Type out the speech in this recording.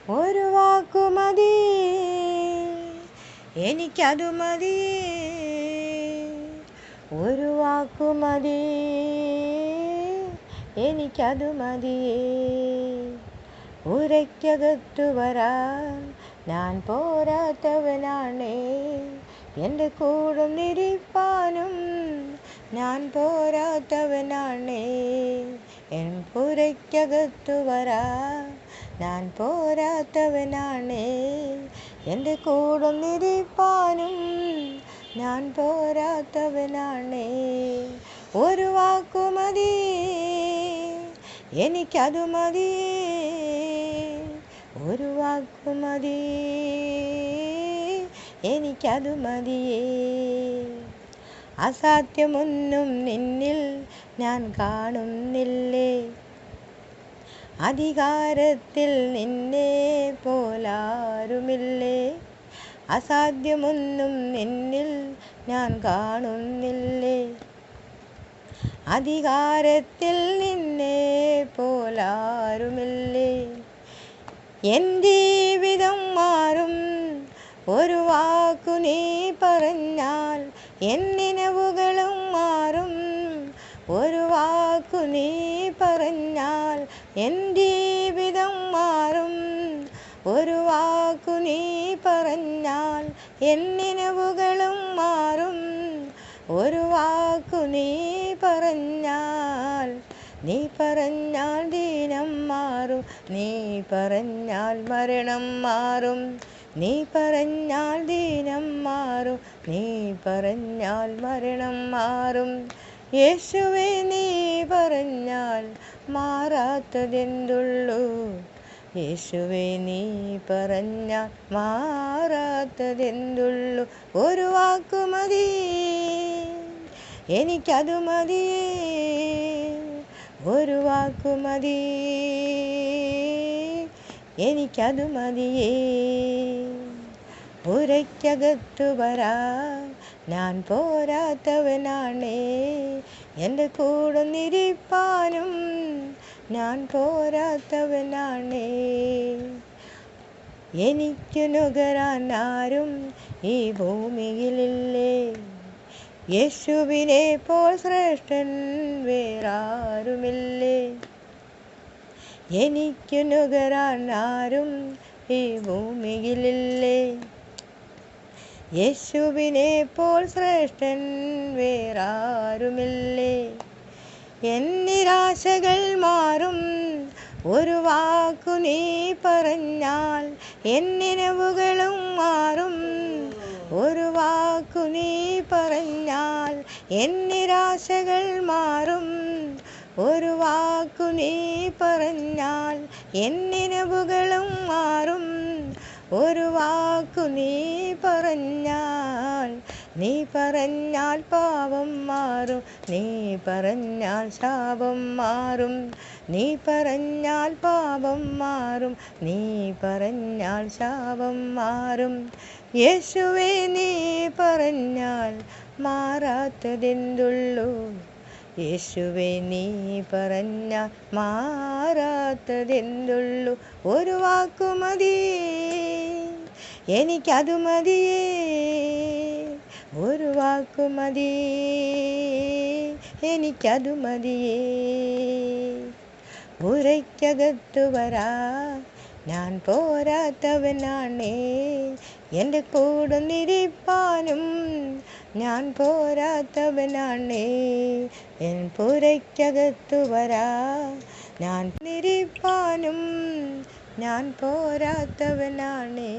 ഒരു വാക്കു മതി, എനിക്കതു മതി. ഒരു വാക്കു മതി, എനിക്കതു മതിയേ. ഉരയ്ക്കകത്തു വരാൻ ഞാൻ പോരാത്തവനാണേ, എൻ്റെ കൂടെ നിരിപ്പാനും ഞാൻ പോരാത്തവനാണേ. എൻ പുരയ്ക്കകത്തു വരാൻ ഞാൻ പോരാത്തവനാണേ, എൻ്റെ കൂടെ നിരിപ്പാനും ഞാൻ പോരാത്തവനാണേ. ഒരു വാക്കു മതി, എനിക്കതു മതി. ഒരു വാക്കു മതി, എനിക്കതു മതിയേ. അസാധ്യമൊന്നും നിന്നിൽ ഞാൻ കാണുന്നില്ലേ, അധികാരത്തിൽ നിന്നെ പോലാരുമില്ലേ. അസാധ്യമൊന്നും നിന്നിൽ ഞാൻ കാണുന്നില്ലേ, അധികാരത്തിൽ നിന്നെ പോലാരുമില്ലേ. എൻ ജീവിതം മാറും ഒരു വാക്കു നീ പറഞ്ഞാൽ, എൻ നിലവുകളും മാറും ഒരു വാക്കു നീ പറഞ്ഞാൽ. എൻ ജീവിതം മാറും ഒരു വാക്കു നീ പറഞ്ഞാൽ, എൻ നിലവുകളും മാറും ഒരു വാക്കു നീ പറഞ്ഞാൽ. നീ പറഞ്ഞാൽ ദീനം മാറും, നീ പറഞ്ഞാൽ മരണം മാറും. നീ പറഞ്ഞാൽ ദീനം മാറും, നീ പറഞ്ഞാൽ മരണം മാറും. യേശുവേ നീ പറഞ്ഞാൽ മാറാത്തതെന്തുള്ളൂ, യേശുവേ നീ പറഞ്ഞാൽ മാറാത്തതെന്തുള്ളൂ. ഒരു വാക്കു മതി, എനിക്കതു മതിയേ. ഒരു വാക്കു മതി, എനിക്കതു മതിയേ. ഉരയ്ക്കകത്തു വരാൻ ഞാൻ പോരാത്തവനാണേ, എൻ്റെ കൂടെ നിരിപ്പാനും ഞാൻ പോരാത്തവനാണേ. എനിക്കു നുകരാൻ ആരും ഈ ഭൂമിയിലില്ലേ, യേശുവിനെ പോൽ ശ്രേഷ്ഠൻ വേറാരുമില്ലേ. എനിക്കു നുകരാൻ ആരും ഈ ഭൂമിയിലില്ലേ, യേശുവിനെ പോൽ ശ്രേഷ്ഠൻ വേറാരുമില്ലേ. എൻ നിരാശകൾ മാറും ഒരു വാക്കു നീ പറഞ്ഞാൽ, എൻ നിലവുകളും മാറും ഒരു വാക്കു നീ പറഞ്ഞാൽ. എൻ നിരാശകൾ മാറും ഒരു വാക്കു നീ പറഞ്ഞാൽ, എൻ നിലവുകളും മാറും ഒരു വാക്കു നീ പറഞ്ഞാൽ. നീ പറഞ്ഞാൽ പാപം മാറും, നീ പറഞ്ഞാൽ ശാപം മാറും. നീ പറഞ്ഞാൽ പാപം മാറും, നീ പറഞ്ഞാൽ ശാപം മാറും. യേശുവേ നീ പറഞ്ഞാൽ മാറാത്തതെന്തുള്ളൂ, യേശുവേ നീ പറഞ്ഞാൽ മാറാത്തതെന്തുള്ളൂ. ഒരു വാക്കു മതി, എനിക്കതു മതിയേ. ഒരു വാക്കു മതി, എനിക്കതു മതിയേ. ഉരയ്ക്കകത്തു വരാൻ ഞാൻ പോരാത്തവനാണേ, എൻ്റെ കൂടെ നിരിപ്പാനും ഞാൻ പോരാത്തവനാണേ. എൻ പുരയ്ക്കകത്തു വരാൻ ഞാൻ നിരിപ്പാനും ഞാൻ പോരാത്തവനാണേ.